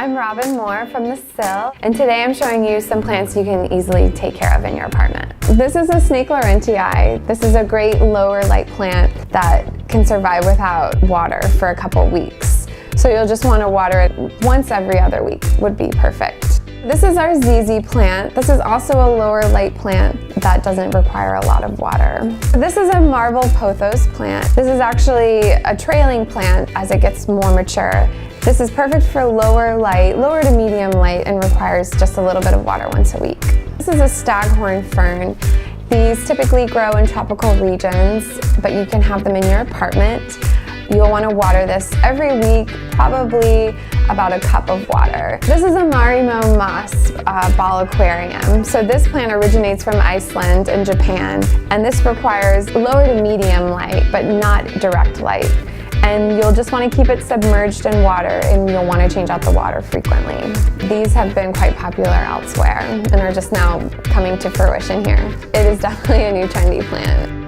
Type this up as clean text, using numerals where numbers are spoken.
I'm Robyn from the Sill, and today I'm showing you some plants you can easily take care of in your apartment. This is a snake laurentii. This is a great lower light plant that can survive without water for a couple weeks. So you'll just want to water it once every other week would be perfect. This is our ZZ plant. This is also a lower light plant that doesn't require a lot of water. This is a marble pothos plant. This is actually a trailing plant as it gets more mature. This is perfect for lower to medium light, and requires just a little bit of water once a week. This is a staghorn fern. These typically grow in tropical regions, but you can have them in your apartment. You'll want to water this every week, probably about a cup of water. This is a Marimo moss ball aquarium. So this plant originates from Iceland and Japan, and this requires lower to medium light, but not direct light. And you'll just want to keep it submerged in water, and you'll want to change out the water frequently. These have been quite popular elsewhere and are just now coming to fruition here. It is definitely a new trendy plant.